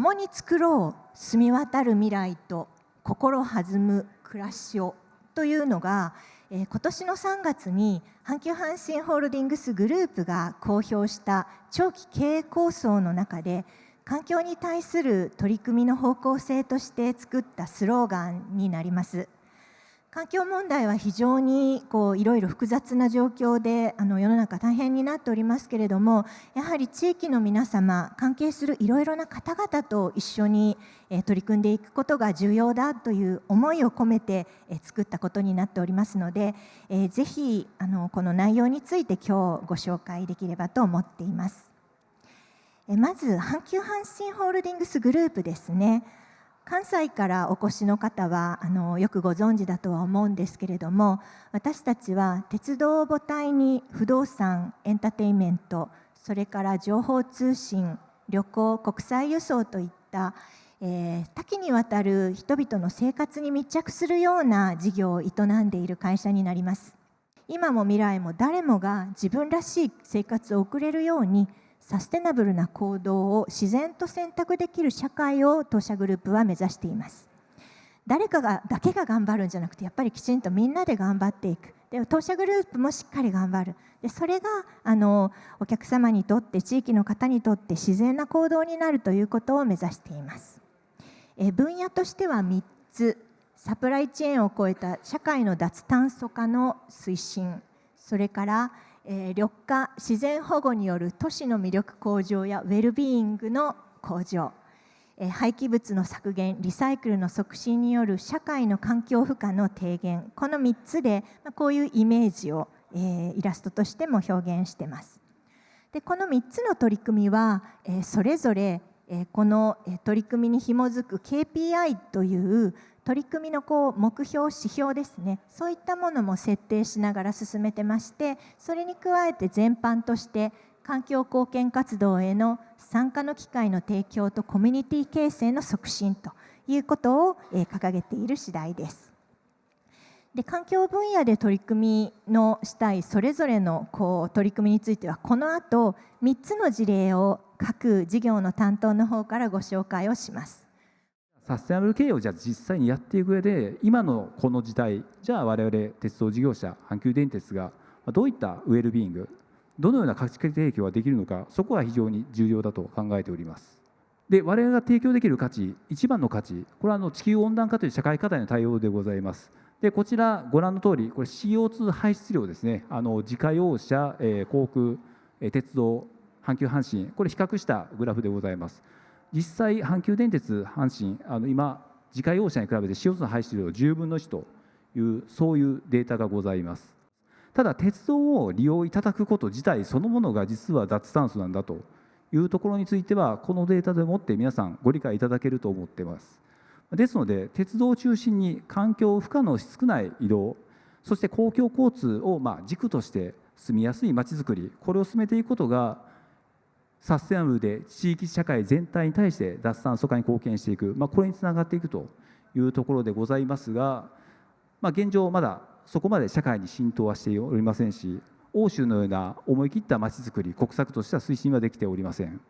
共に作ろう澄み渡る未来と心弾む暮らしをというのが、今年の3月に阪急阪神ホールディングスグループが公表した長期経営構想の中で、環境に対する取り組みの方向性として作ったスローガンになります。環境問題は非常にいろいろ複雑な状況で世の中大変になっておりますけれども、やはり地域の皆様、関係するいろいろな方々と一緒に取り組んでいくことが重要だという思いを込めて作ったことになっておりますので、ぜひこの内容について今日ご紹介できればと思っています。まず阪急阪神ホールディングスグループですね。関西からお越しの方はよくご存知だとは思うんですけれども、私たちは鉄道を母体に不動産、エンターテインメント、それから情報通信、旅行、国際輸送といった、多岐にわたる人々の生活に密着するような事業を営んでいる会社になります。今も未来も誰もが自分らしい生活を送れるように、サステナブルな行動を自然と選択できる社会を当社グループは目指しています。誰かだけが頑張るんじゃなくて、やっぱりきちんとみんなで頑張っていく。で、当社グループもしっかり頑張る。で、それがお客様にとって、地域の方にとって自然な行動になるということを目指しています。分野としては3つ。サプライチェーンを超えた社会の脱炭素化の推進、それから緑化・自然保護による都市の魅力向上やウェルビーイングの向上、廃棄物の削減・リサイクルの促進による社会の環境負荷の低減、この3つでこういうイメージをイラストとしても表現しています。で、この3つの取り組みはそれぞれこの取り組みに紐づく KPI という取り組みの目標、指標ですね、そういったものも設定しながら進めてまして、それに加えて全般として環境貢献活動への参加の機会の提供とコミュニティ形成の促進ということを掲げている次第です。で、環境分野で取り組みのしたいそれぞれの取り組みについては、この後3つの事例を各事業の担当の方からご紹介をします。サステナブル経営をじゃあ実際にやっていく上で、今のこの時代、じゃあ我々鉄道事業者、阪急電鉄がどういったウェルビーイング、どのような価値提供ができるのか、そこは非常に重要だと考えております。で、我々が提供できる価値、一番の価値、これは地球温暖化という社会課題の対応でございます。で、こちらご覧の通り、これ CO2 排出量ですね、自家用車、航空、鉄道、阪急阪神、これ比較したグラフでございます。実際、阪急電鉄、阪神、今、自家用車に比べて CO2 の排出量10分の1という、そういうデータがございます。ただ、鉄道を利用いただくこと自体そのものが実は脱炭素なんだというところについては、このデータでもって皆さんご理解いただけると思っています。ですので、鉄道を中心に環境負荷の少ない移動、そして公共交通を軸として住みやすいまちづくり、これを進めていくことが、サステナブルで地域社会全体に対して脱炭素化に貢献していく、これにつながっていくというところでございますが、現状まだそこまで社会に浸透はしておりませんし、欧州のような思い切ったまちづくり、国策としては推進はできておりません。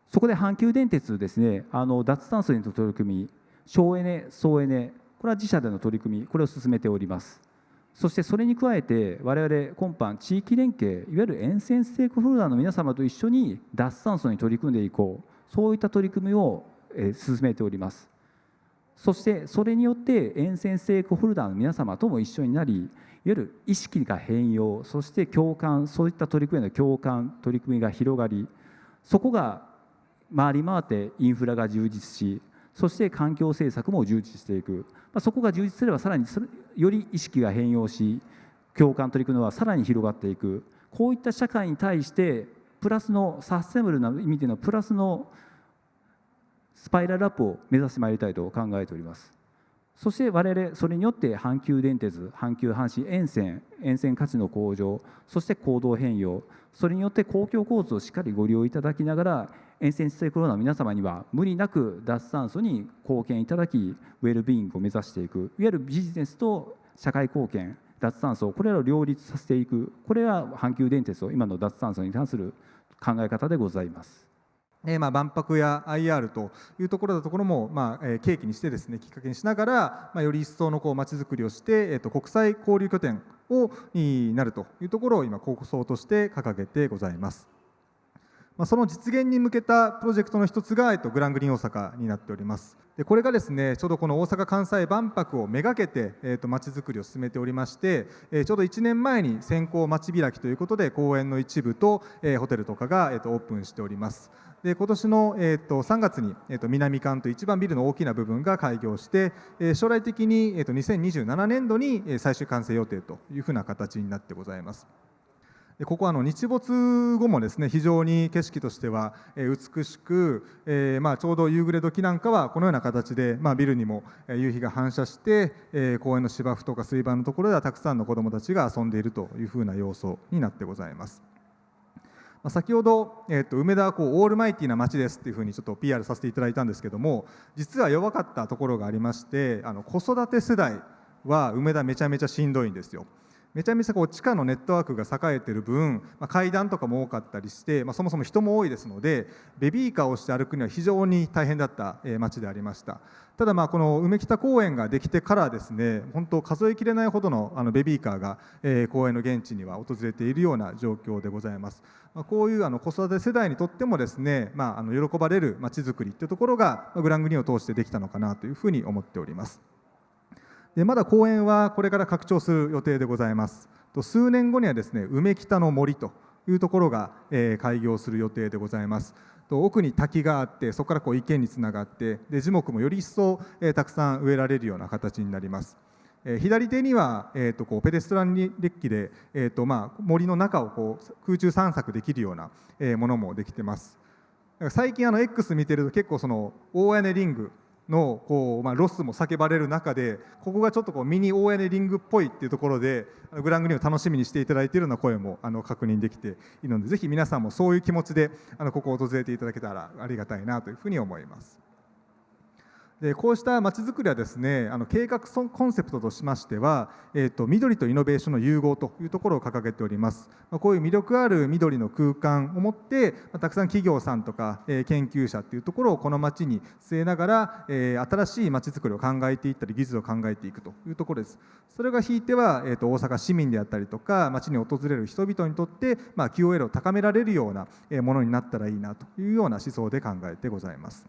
そこで阪急電鉄ですね、脱炭素への取り組み、省エネ、総エネ、これは自社での取り組み、これを進めております。そしてそれに加えて、我々今般地域連携、いわゆる沿線ステークホルダーの皆様と一緒に脱炭素に取り組んでいこう、そういった取り組みを進めております。そしてそれによって沿線ステークホルダーの皆様とも一緒になり、いわゆる意識が変容、そして共感、そういった取り組みへの共感、取り組みが広がり、そこが回り回ってインフラが充実し、そして環境政策も充実していく、そこが充実すればさらにより意識が変容し、共感取り組みはさらに広がっていく、こういった社会に対してプラスのサステナブルな意味でのプラスのスパイラルアップを目指してまいりたいと考えております。そして我々それによって阪急電鉄、阪急阪神沿線価値の向上、そして行動変容、それによって公共交通をしっかりご利用いただきながら、沿線ステークホルダーの皆様には無理なく脱炭素に貢献いただき、ウェルビーイングを目指していく、いわゆるビジネスと社会貢献、脱炭素、これらを両立させていく、これは阪急電鉄の今の脱炭素に関する考え方でございます。万博や IR というところも、契機にしてですね、きっかけにしながら、より一層のまちづくりをして、国際交流拠点になるというところを今構想として掲げてございます。その実現に向けたプロジェクトの一つが、グラングリーン大阪になっております。でこれがですね、ちょうどこの大阪・関西万博をめがけてまちづくりを進めておりまして、ちょうど1年前に先行まち開きということで公園の一部とホテルとかがオープンしております。で今年の3月に南館と一番ビルの大きな部分が開業して、将来的に2027年度に最終完成予定というふうな形になってございます。ここは日没後もですね、非常に景色としては美しく、ちょうど夕暮れ時なんかはこのような形で、ビルにも夕日が反射して、公園の芝生とか水盤のところではたくさんの子どもたちが遊んでいるというふうな様相になってございます。先ほど、梅田はオールマイティな街ですっていうふうにちょっと PR させていただいたんですけども、実は弱かったところがありまして、子育て世代は梅田めちゃめちゃしんどいんですよ。めちゃめちゃ地下のネットワークが栄えている分、階段とかも多かったりして、そもそも人も多いですので、ベビーカーをして歩くには非常に大変だった街でありました。ただこの梅北公園ができてからですね、本当数えきれないほどのベビーカーが公園の現地には訪れているような状況でございます。こういう子育て世代にとってもですね、喜ばれる街づくりというところがグラングリーンを通してできたのかなというふうに思っております。でまだ公園はこれから拡張する予定でございます。数年後にはですね、梅北の森というところが開業する予定でございます。奥に滝があって、そこから池につながって、で樹木もより一層たくさん植えられるような形になります。左手にはペデストランデッキで森の中を空中散策できるようなものもできてます。最近X 見てると結構その大屋根リングのロスも叫ばれる中で、ここがちょっとミニ大屋根リングっぽいっていうところでグラングリーンを楽しみにしていただいているような声も確認できているので、ぜひ皆さんもそういう気持ちでここを訪れていただけたらありがたいなというふうに思います。でこうしたまちづくりはですね、計画コンセプトとしましては、緑とイノベーションの融合というところを掲げております。こういう魅力ある緑の空間を持って、たくさん企業さんとか研究者というところをこの街に据えながら、新しいまちづくりを考えていったり技術を考えていくというところです。それがひいては、大阪市民であったりとか街に訪れる人々にとって、QOL を高められるようなものになったらいいなというような思想で考えてございます。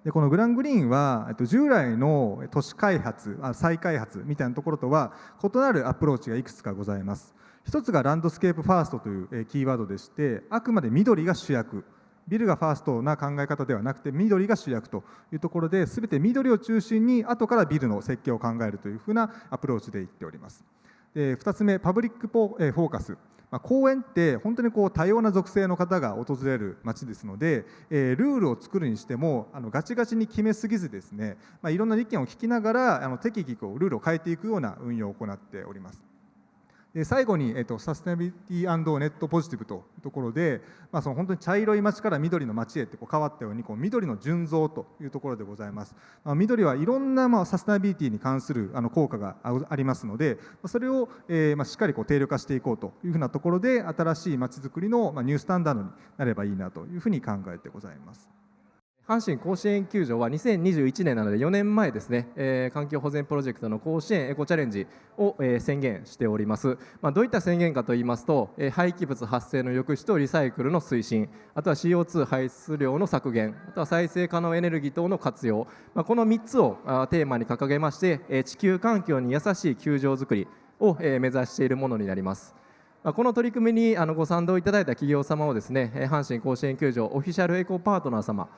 でこのグラングリーンは従来の都市開発、再開発みたいなところとは異なるアプローチがいくつかございます。一つがランドスケープファーストというキーワードでして、あくまで緑が主役、ビルがファーストな考え方ではなくて緑が主役というところで、全て緑を中心に後からビルの設計を考えるというふうなアプローチでいっております。で2つ目、パブリックフォーカス。公園って本当に多様な属性の方が訪れる街ですので、ルールを作るにしてもガチガチに決めすぎずですね、いろんな意見を聞きながら適宜ルールを変えていくような運用を行っております。で最後に、サステナビリティ&ネットポジティブというところで、その本当に茶色い街から緑の街へって変わったように緑の純増というところでございます。緑はいろんなサステナビリティに関する効果がありますので、それをしっかり定量化していこうというふうなところで、新しい街づくりのニュースタンダードになればいいなというふうに考えてございます。阪神甲子園球場は2021年なので4年前ですね、環境保全プロジェクトの甲子園エコチャレンジを、宣言しております。どういった宣言かといいますと、廃棄物発生の抑止とリサイクルの推進、あとは CO2 排出量の削減、あとは再生可能エネルギー等の活用、この3つをテーマに掲げまして、地球環境に優しい球場づくりを目指しているものになります。この取り組みにご賛同いただいた企業様をですね、阪神甲子園球場オフィシャルエコパートナー様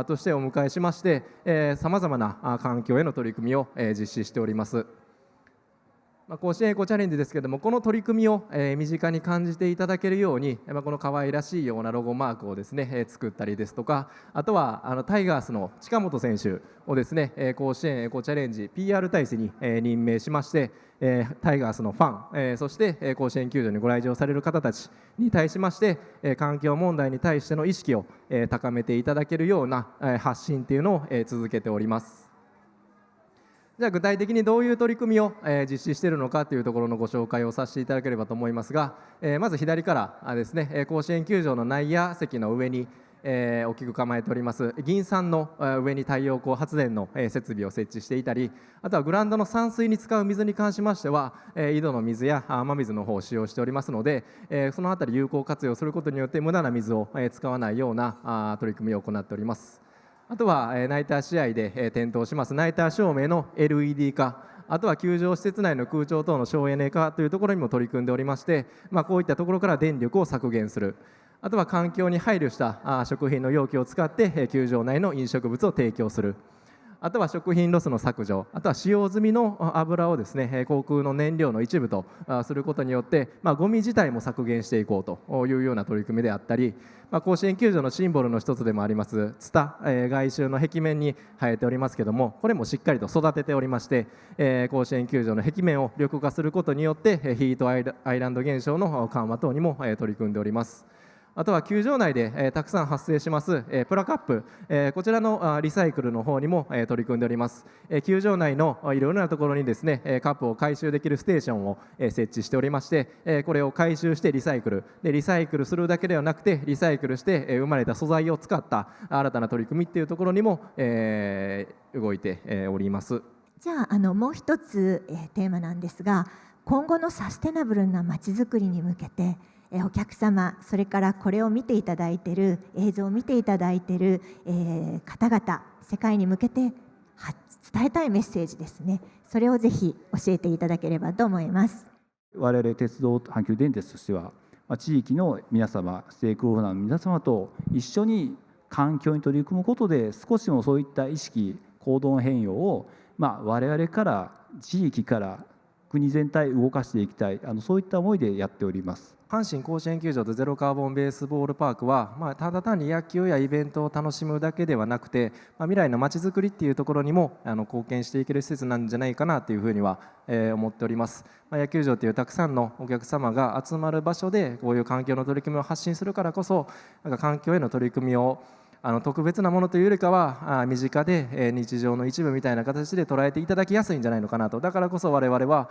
としてお迎えしまして、さまざまな環境への取り組みを実施しております。甲子園エコチャレンジですけれども、この取り組みを身近に感じていただけるように、この可愛らしいようなロゴマークをですね作ったりですとか、あとはタイガースの近本選手をですね甲子園エコチャレンジ PR 大使に任命しまして、タイガースのファン、そして甲子園球場にご来場される方たちに対しまして、環境問題に対しての意識を高めていただけるような発信というのを続けております。じゃあ具体的にどういう取り組みを実施しているのかというところのご紹介をさせていただければと思いますが、まず左からですね、甲子園球場の内野席の上に大きく構えております銀山の上に太陽光発電の設備を設置していたり、あとはグラウンドの散水に使う水に関しましては井戸の水や雨水の方を使用しておりますので、そのあたり有効活用することによって無駄な水を使わないような取り組みを行っております。あとはナイター試合で点灯しますナイター照明の LED 化、あとは球場施設内の空調等の省エネ化というところにも取り組んでおりまして、こういったところから電力を削減する、あとは環境に配慮した食品の容器を使って球場内の飲食物を提供する、あとは食品ロスの削除、あとは使用済みの油をですね航空の燃料の一部とすることによってゴミ自体も削減していこうというような取り組みであったり、甲子園球場のシンボルの一つでもありますツタ、外周の壁面に生えておりますけども、これもしっかりと育てておりまして、甲子園球場の壁面を緑化することによってヒートアイランド現象の緩和等にも取り組んでおります。あとは球場内でたくさん発生しますプラカップ、こちらのリサイクルの方にも取り組んでおります。球場内のいろいろなところにですねカップを回収できるステーションを設置しておりまして、これを回収してリサイクルでリサイクルするだけではなくてリサイクルして生まれた素材を使った新たな取り組みっていうところにも動いております。じゃあ、もう一つ、テーマなんですが、今後のサステナブルなまちづくりに向けてお客様、それからこれを見ていただいている映像を見ていただいている、方々、世界に向けて伝えたいメッセージですね、それをぜひ教えていただければと思います。我々鉄道阪急電鉄としては、地域の皆様、ステークホルダーの皆様と一緒に環境に取り組むことで、少しもそういった意識、行動変容を、我々から地域から国全体動かしていきたい、そういった思いでやっております。阪神甲子園球場とゼロカーボンベースボールパークは、ただ単に野球やイベントを楽しむだけではなくて、未来のまちづくりっていうところにも貢献していける施設なんじゃないかなというふうには思っております。野球場というたくさんのお客様が集まる場所でこういう環境の取り組みを発信するからこそ、環境への取り組みを特別なものというよりかは身近で日常の一部みたいな形で捉えていただきやすいんじゃないのかなと。だからこそ我々は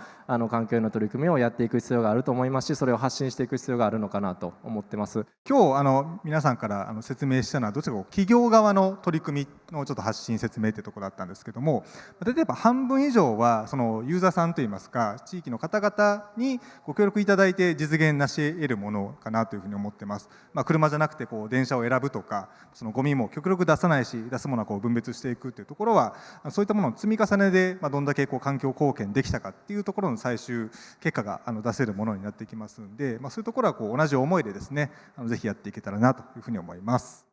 環境への取り組みをやっていく必要があると思いますし、それを発信していく必要があるのかなと思ってます。今日皆さんから説明したのはどちらか企業側の取り組みのちょっと発信説明というところだったんですけども、例えば半分以上はそのユーザーさんといいますか地域の方々にご協力いただいて実現なし得るものかなというふうに思ってます。車じゃなくて電車を選ぶとか、そのゴミも極力出さないし、出すものは分別していくというところは、そういったものの積み重ねでどんだけ環境貢献できたかっていうところの最終結果が出せるものになってきますので、そういうところは同じ思いでですねぜひやっていけたらなというふうに思います。